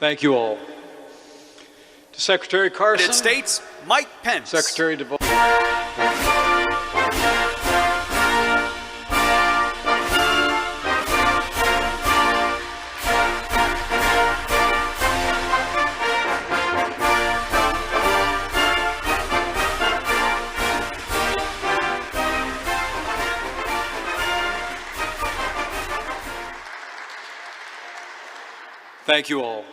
Thank you all. To Secretary Carson. United States, Mike Pence. Secretary DeVos. Thank you all.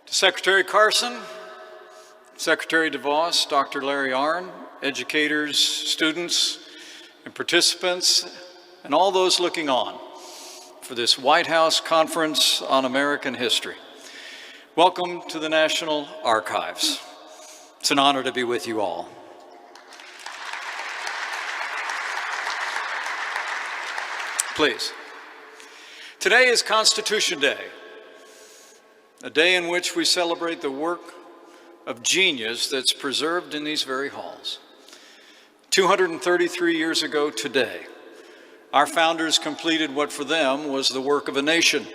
To Secretary Carson, Secretary DeVos, Dr. Larry Arnn, educators, students, and participants, and all those looking on for this White House Conference on American History. Welcome to the National Archives. It's an honor to be with you all. Please. Today is Constitution Day, a day in which we celebrate the work of genius that's preserved in these very halls. 233 years ago today, our founders completed what for them was the work of a nation,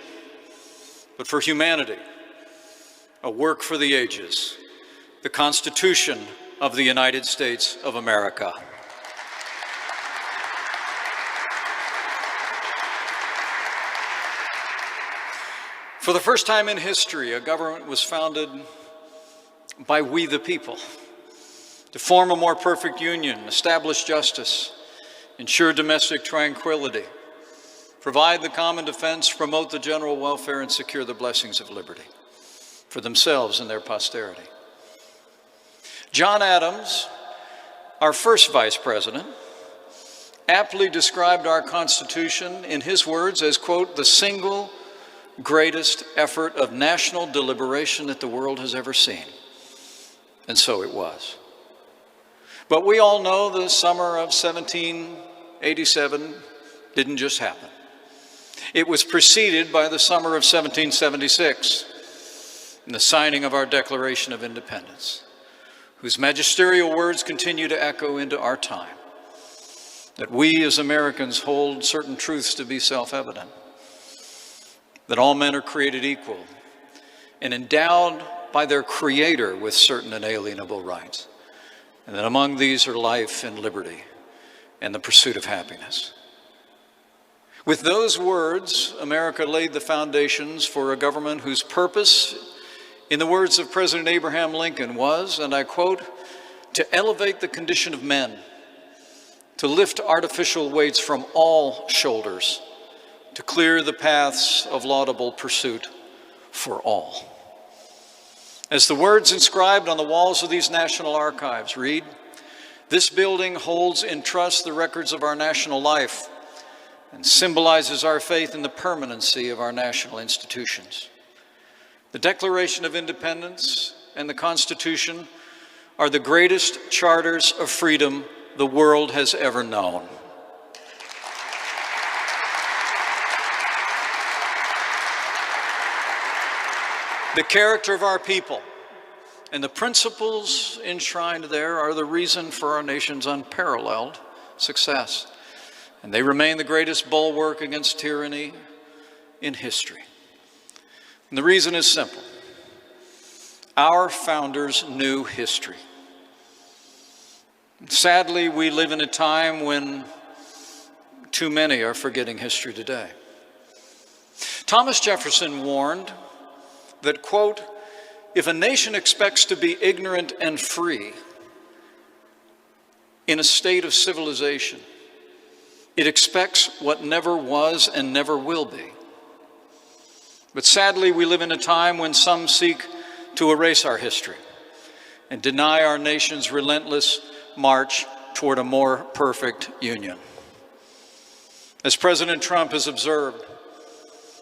but for humanity, a work for the ages, the Constitution of the United States of America. For the first time in history, a government was founded by we the people to form a more perfect union, establish justice, ensure domestic tranquility, provide the common defense, promote the general welfare, and secure the blessings of liberty for themselves and their posterity. John Adams, our first vice president, aptly described our Constitution in his words as, quote, the single greatest effort of national deliberation that the world has ever seen. And so it was. But we all know the summer of 1787 didn't just happen. It was preceded by the summer of 1776 and the signing of our Declaration of Independence, whose magisterial words continue to echo into our time, that we as Americans hold certain truths to be self-evident, that all men are created equal and endowed by their Creator with certain inalienable rights, and that among these are life and liberty and the pursuit of happiness. With those words, America laid the foundations for a government whose purpose, in the words of President Abraham Lincoln, was, and I quote, to elevate the condition of men, to lift artificial weights from all shoulders, to clear the paths of laudable pursuit for all. As the words inscribed on the walls of these national archives read, this building holds in trust the records of our national life and symbolizes our faith in the permanency of our national institutions. The Declaration of Independence and the Constitution are the greatest charters of freedom the world has ever known. The character of our people and the principles enshrined there are the reason for our nation's unparalleled success. And they remain the greatest bulwark against tyranny in history. And the reason is simple. Our founders knew history. Sadly, we live in a time when too many are forgetting history today. Thomas Jefferson warned that, quote, if a nation expects to be ignorant and free in a state of civilization, it expects what never was and never will be. But sadly, we live in a time when some seek to erase our history and deny our nation's relentless march toward a more perfect union. As President Trump has observed,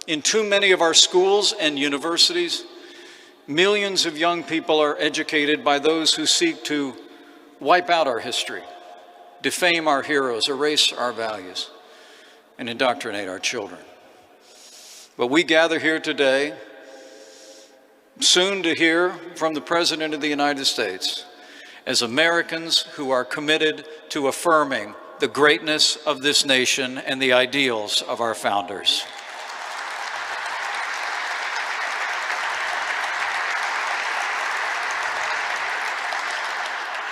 in too many of our schools and universities, millions of young people are educated by those who seek to wipe out our history, defame our heroes, erase our values, and indoctrinate our children. But we gather here today, soon to hear from the President of the United States, as Americans who are committed to affirming the greatness of this nation and the ideals of our founders.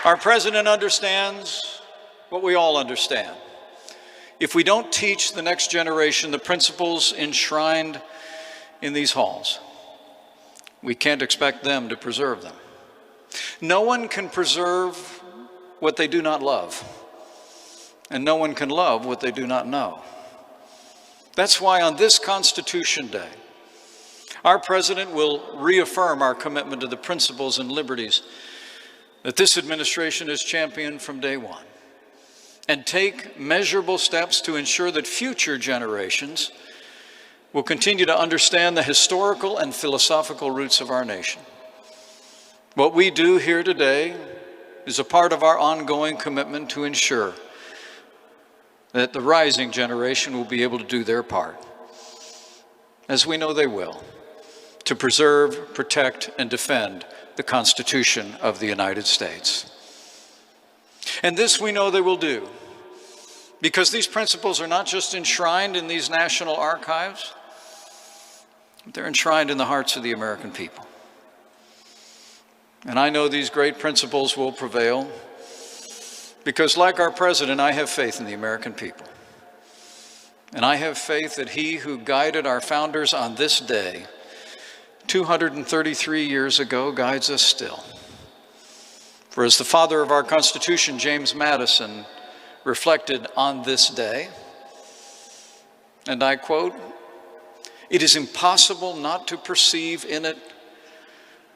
Our president understands what we all understand. If we don't teach the next generation the principles enshrined in these halls, we can't expect them to preserve them. No one can preserve what they do not love, and no one can love what they do not know. That's why on this Constitution Day, our president will reaffirm our commitment to the principles and liberties that this administration has championed from day one, and take measurable steps to ensure that future generations will continue to understand the historical and philosophical roots of our nation. What we do here today is a part of our ongoing commitment to ensure that the rising generation will be able to do their part, as we know they will, to preserve, protect, and defend the Constitution of the United States. And this we know they will do, because these principles are not just enshrined in these national archives, they're enshrined in the hearts of the American people. And I know these great principles will prevail because, like our president, I have faith in the American people. And I have faith that he who guided our founders on this day 233 years ago guides us still. For as the father of our Constitution, James Madison, reflected on this day, and I quote, "It is impossible not to perceive in it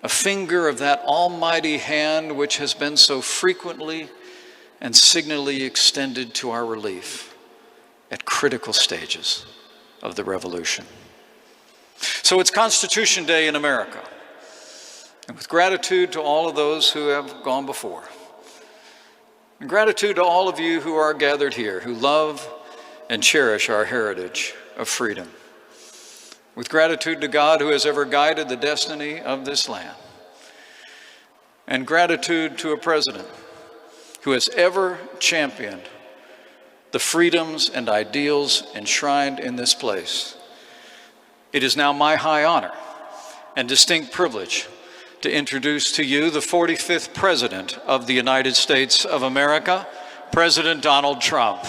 a finger of that almighty hand which has been so frequently and signally extended to our relief at critical stages of the revolution." So it's Constitution Day in America, and with gratitude to all of those who have gone before, and gratitude to all of you who are gathered here, who love and cherish our heritage of freedom, with gratitude to God who has ever guided the destiny of this land, and gratitude to a president who has ever championed the freedoms and ideals enshrined in this place. It is now my high honor and distinct privilege to introduce to you the 45th President of the United States of America, President Donald Trump.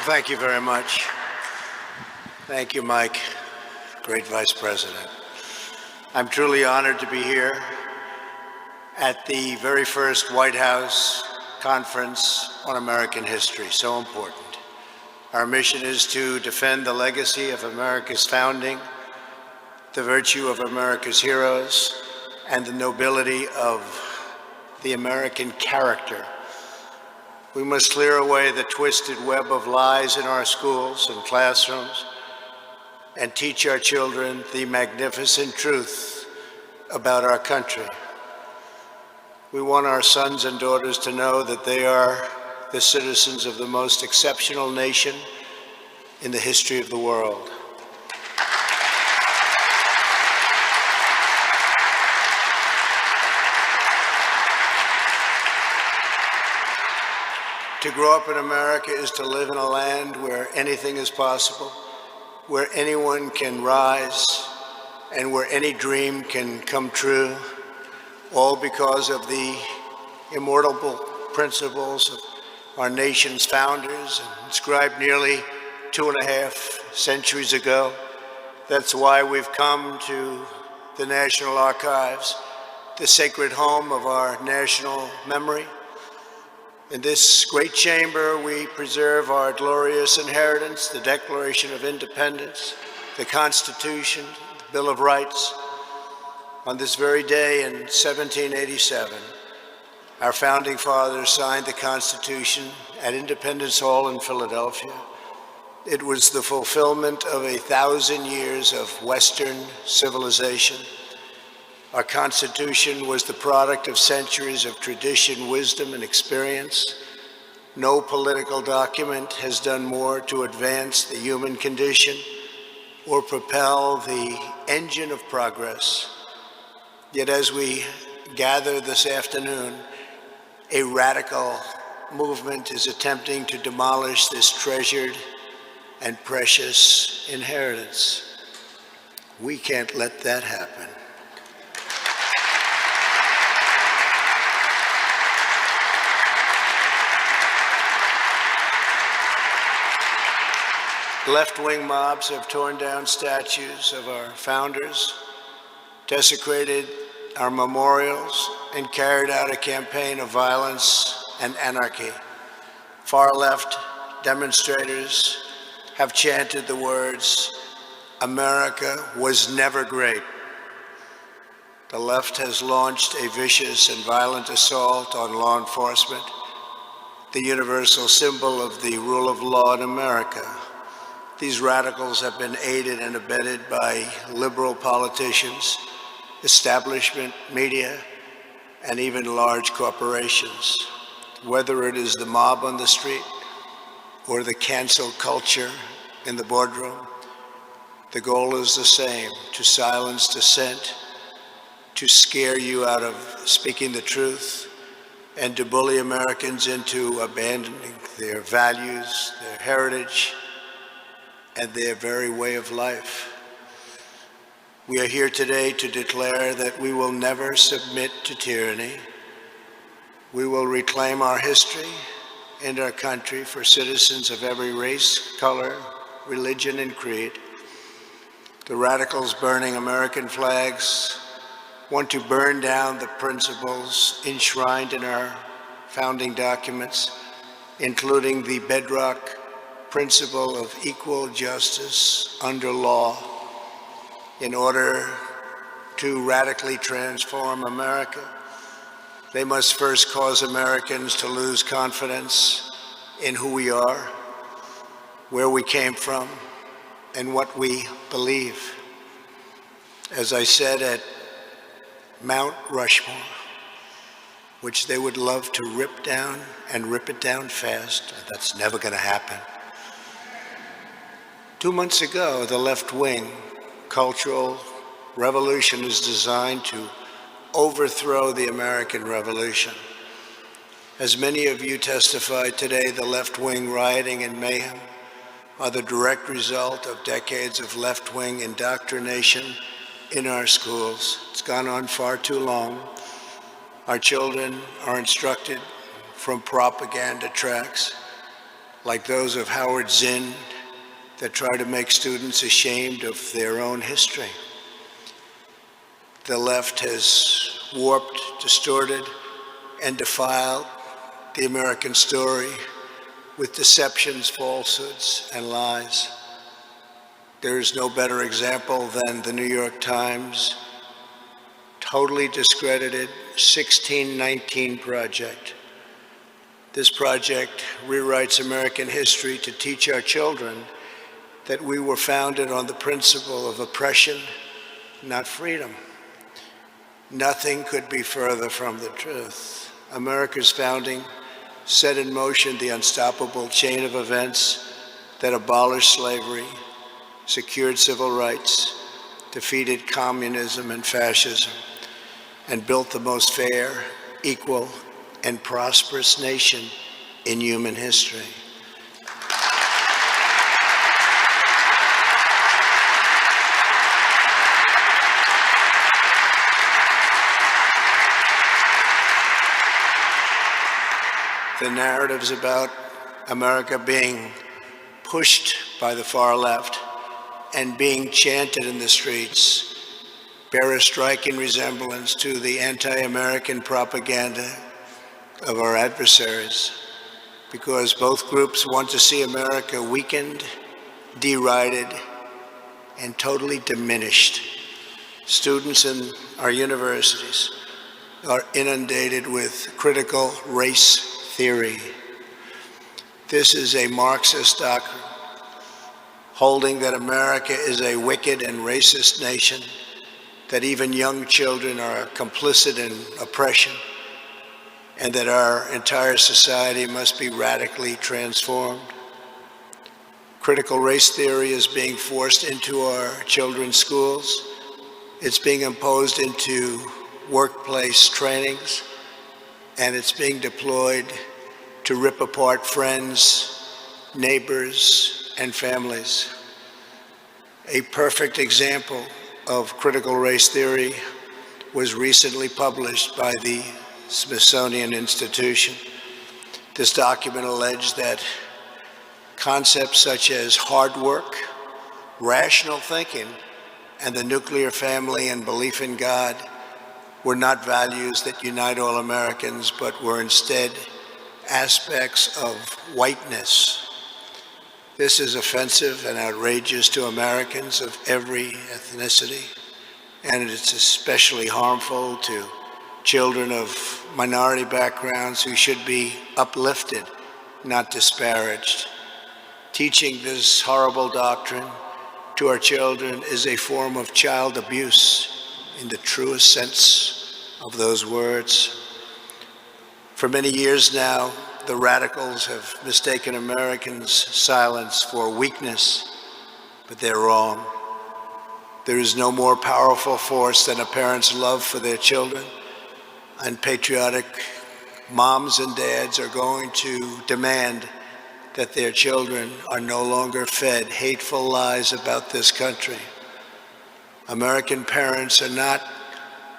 Thank you very much. Thank you, Mike, great Vice President. I'm truly honored to be here at the very first White House Conference on American History, so important. Our mission is to defend the legacy of America's founding, the virtue of America's heroes, and the nobility of the American character. We must clear away the twisted web of lies in our schools and classrooms and teach our children the magnificent truth about our country. We want our sons and daughters to know that they are the citizens of the most exceptional nation in the history of the world. To grow up in America is to live in a land where anything is possible, where anyone can rise, and where any dream can come true, all because of the immortal principles of our nation's founders, inscribed nearly 2.5 centuries ago. That's why we've come to the National Archives, the sacred home of our national memory. In this great chamber, we preserve our glorious inheritance, the Declaration of Independence, the Constitution, the Bill of Rights. On this very day in 1787, our founding fathers signed the Constitution at Independence Hall in Philadelphia. It was the fulfillment of 1,000 years of Western civilization. Our Constitution was the product of centuries of tradition, wisdom, and experience. No political document has done more to advance the human condition or propel the engine of progress. Yet as we gather this afternoon, a radical movement is attempting to demolish this treasured and precious inheritance. We can't let that happen. Left-wing mobs have torn down statues of our founders, desecrated our memorials, and carried out a campaign of violence and anarchy. Far-left demonstrators have chanted the words, "America was never great." The left has launched a vicious and violent assault on law enforcement, the universal symbol of the rule of law in America. These radicals have been aided and abetted by liberal politicians, establishment media, and even large corporations. Whether it is the mob on the street or the cancel culture in the boardroom, the goal is the same: to silence dissent, to scare you out of speaking the truth, and to bully Americans into abandoning their values, their heritage, and their very way of life. We are here today to declare that we will never submit to tyranny. We will reclaim our history and our country for citizens of every race, color, religion, and creed. The radicals burning American flags want to burn down the principles enshrined in our founding documents, including the bedrock principle of equal justice under law. In order to radically transform America, they must first cause Americans to lose confidence in who we are, where we came from, and what we believe. As I said at Mount Rushmore, which they would love to rip down and rip it down fast, that's never going to happen. 2 months ago, the left-wing cultural revolution is designed to overthrow the American Revolution. As many of you testified today, the left-wing rioting and mayhem are the direct result of decades of left-wing indoctrination in our schools. It's gone on far too long. Our children are instructed from propaganda tracks like those of Howard Zinn that try to make students ashamed of their own history. The left has warped, distorted, and defiled the American story with deceptions, falsehoods, and lies. There is no better example than the New York Times totally discredited 1619 Project. This project rewrites American history to teach our children that we were founded on the principle of oppression, not freedom. Nothing could be further from the truth. America's founding set in motion the unstoppable chain of events that abolished slavery, secured civil rights, defeated communism and fascism, and built the most fair, equal, and prosperous nation in human history. The narratives about America being pushed by the far left and being chanted in the streets bear a striking resemblance to the anti-American propaganda of our adversaries, because both groups want to see America weakened, derided, and totally diminished. Students in our universities are inundated with critical race theory. This is a Marxist doctrine holding that America is a wicked and racist nation, that even young children are complicit in oppression, and that our entire society must be radically transformed. Critical race theory is being forced into our children's schools. It's being imposed into workplace trainings, and it's being deployed to rip apart friends, neighbors, and families. A perfect example of critical race theory was recently published by the Smithsonian Institution. This document alleged that concepts such as hard work, rational thinking, and the nuclear family and belief in God were not values that unite all Americans, but were instead aspects of whiteness. This is offensive and outrageous to Americans of every ethnicity, and it's especially harmful to children of minority backgrounds who should be uplifted, not disparaged. Teaching this horrible doctrine to our children is a form of child abuse in the truest sense of those words. For many years now, the radicals have mistaken Americans' silence for weakness, but they're wrong. There is no more powerful force than a parent's love for their children, and patriotic moms and dads are going to demand that their children are no longer fed hateful lies about this country. American parents are not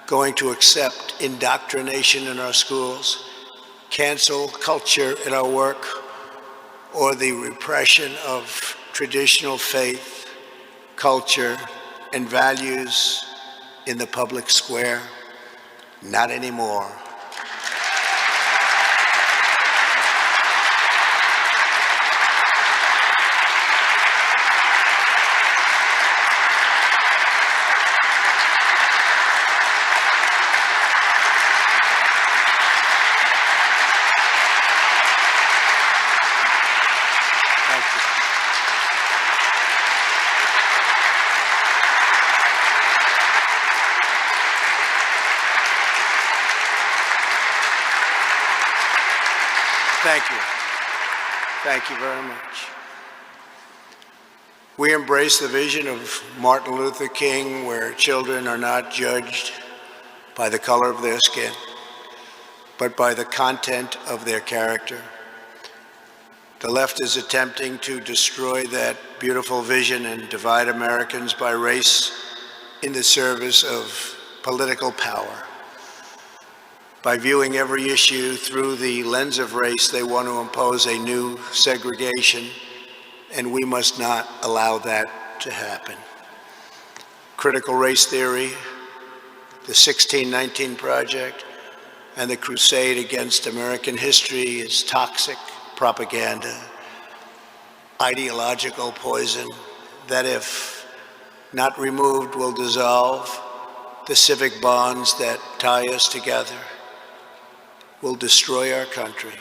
going to accept indoctrination in our schools, cancel culture in our work, or the repression of traditional faith, culture, and values in the public square. Not anymore. Thank you. Thank you very much. We embrace the vision of Martin Luther King, where children are not judged by the color of their skin, but by the content of their character. The left is attempting to destroy that beautiful vision and divide Americans by race in the service of political power. By viewing every issue through the lens of race, they want to impose a new segregation, and we must not allow that to happen. Critical race theory, the 1619 Project, and the crusade against American history is toxic propaganda, ideological poison that, if not removed, will dissolve the civic bonds that tie us together, will destroy our country.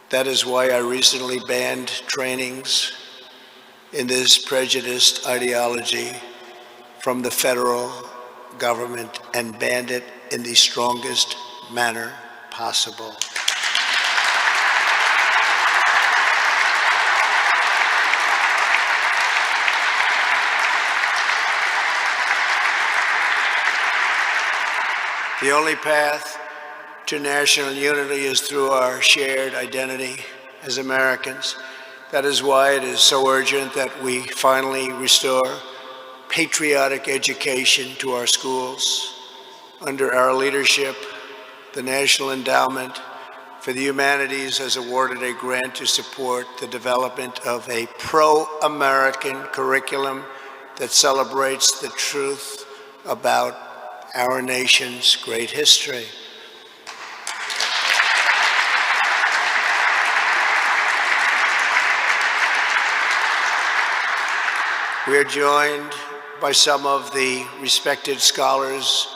That is why I recently banned trainings in this prejudiced ideology from the federal government and banned it in the strongest manner possible. The only path to national unity is through our shared identity as Americans. That is why it is so urgent that we finally restore patriotic education to our schools. Under our leadership, the National Endowment for the Humanities has awarded a grant to support the development of a pro-American curriculum that celebrates the truth about our nation's great history. We are joined by some of the respected scholars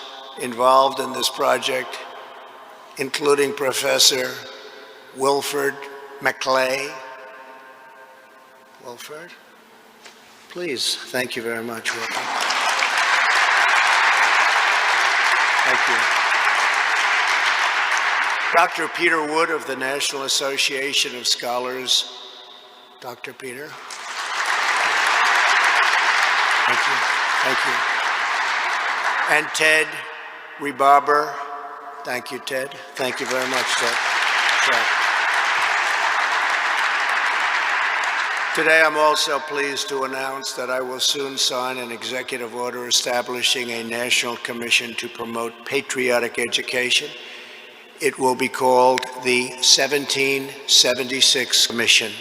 involved in this project, including Professor Wilford McClay. Wilford? Please, thank you very much. Welcome. Thank you. Dr. Peter Wood of the National Association of Scholars. Dr. Peter. Thank you. Thank you. And Ted Rebarber. Thank you, Ted. Thank you very much, Ted. Today, I'm also pleased to announce that I will soon sign an executive order establishing a national commission to promote patriotic education. It will be called the 1776 Commission.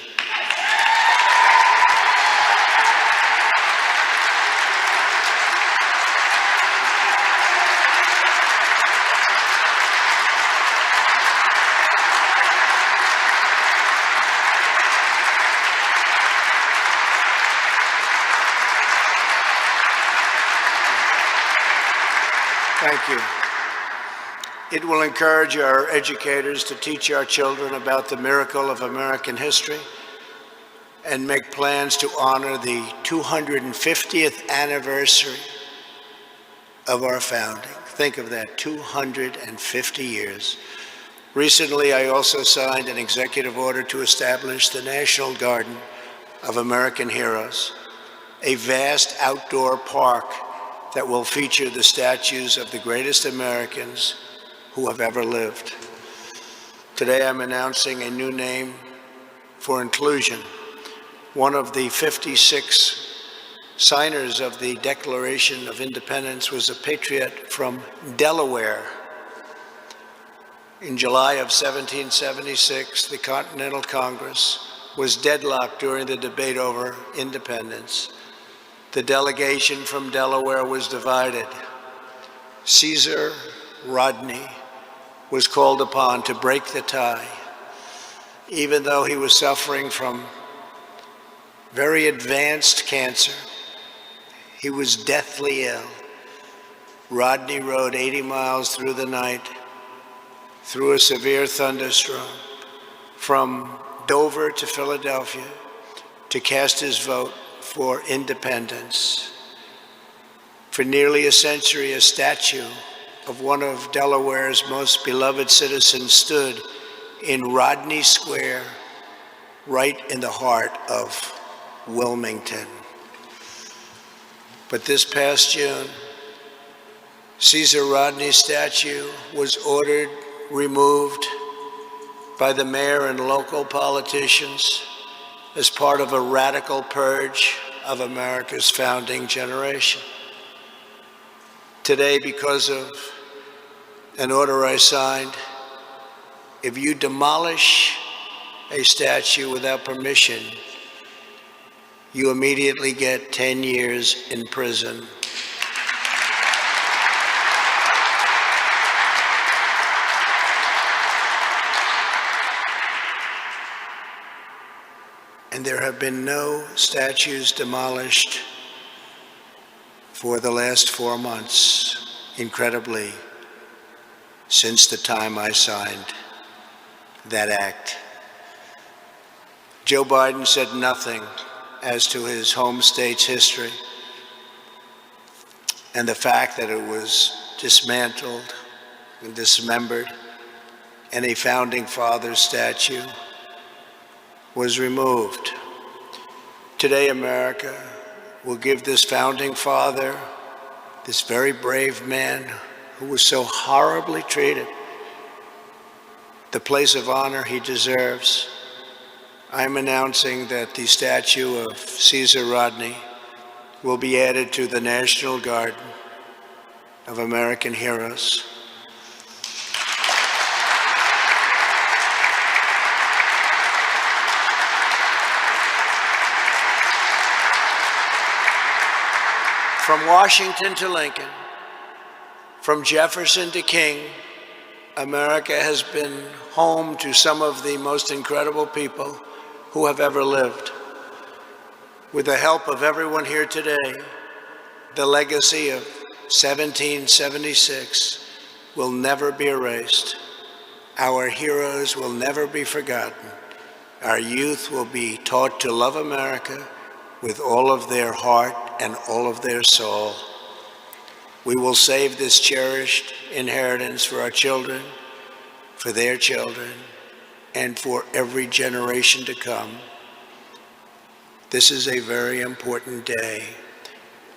Thank you. It will encourage our educators to teach our children about the miracle of American history and make plans to honor the 250th anniversary of our founding. Think of that, 250 years. Recently, I also signed an executive order to establish the National Garden of American Heroes, a vast outdoor park that will feature the statues of the greatest Americans who have ever lived. Today, I'm announcing a new name for inclusion. One of the 56 signers of the Declaration of Independence was a patriot from Delaware. In July of 1776, the Continental Congress was deadlocked during the debate over independence. The delegation from Delaware was divided. Caesar Rodney was called upon to break the tie. Even though he was suffering from very advanced cancer, he was deathly ill. Rodney rode 80 miles through the night, through a severe thunderstorm, from Dover to Philadelphia to cast his vote for independence. For nearly a century, a statue of one of Delaware's most beloved citizens stood in Rodney Square, right in the heart of Wilmington. But this past June, Caesar Rodney's statue was ordered removed by the mayor and local politicians as part of a radical purge of America's founding generation. Today, because of an order I signed, if you demolish a statue without permission, you immediately get 10 years in prison. And there have been no statues demolished for the last 4 months, incredibly, since the time I signed that act. Joe Biden said nothing as to his home state's history and the fact that it was dismantled and dismembered and a founding father statue was removed. Today, America will give this founding father, this very brave man who was so horribly treated, the place of honor he deserves. I'm announcing that the statue of Caesar Rodney will be added to the National Garden of American Heroes. From Washington to Lincoln, from Jefferson to King, America has been home to some of the most incredible people who have ever lived. With the help of everyone here today, the legacy of 1776 will never be erased. Our heroes will never be forgotten. Our youth will be taught to love America, with all of their heart and all of their soul. We will save this cherished inheritance for our children, for their children, and for every generation to come. This is a very important day.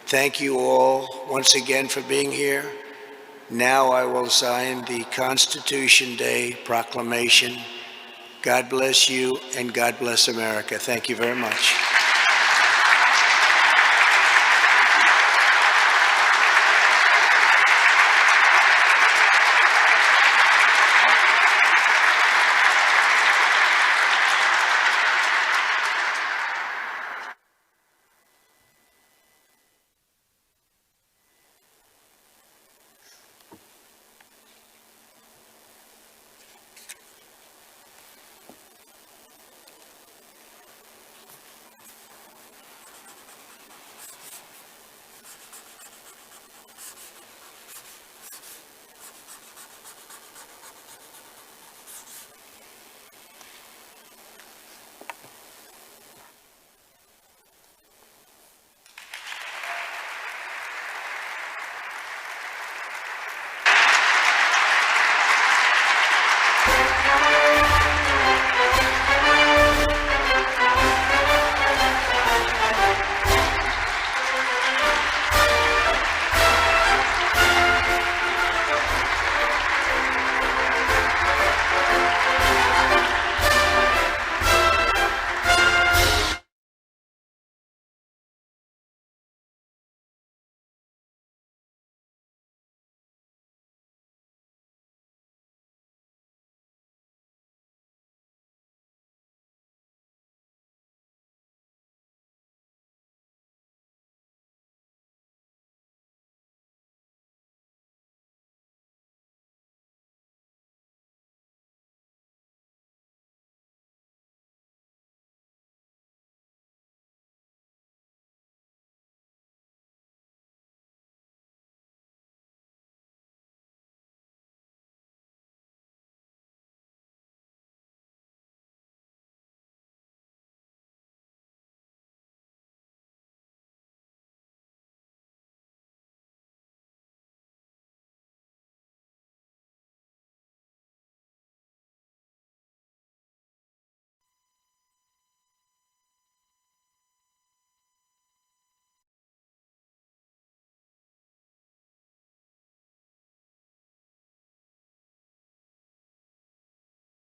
Thank you all once again for being here. Now I will sign the Constitution Day proclamation. God bless you and God bless America. Thank you very much.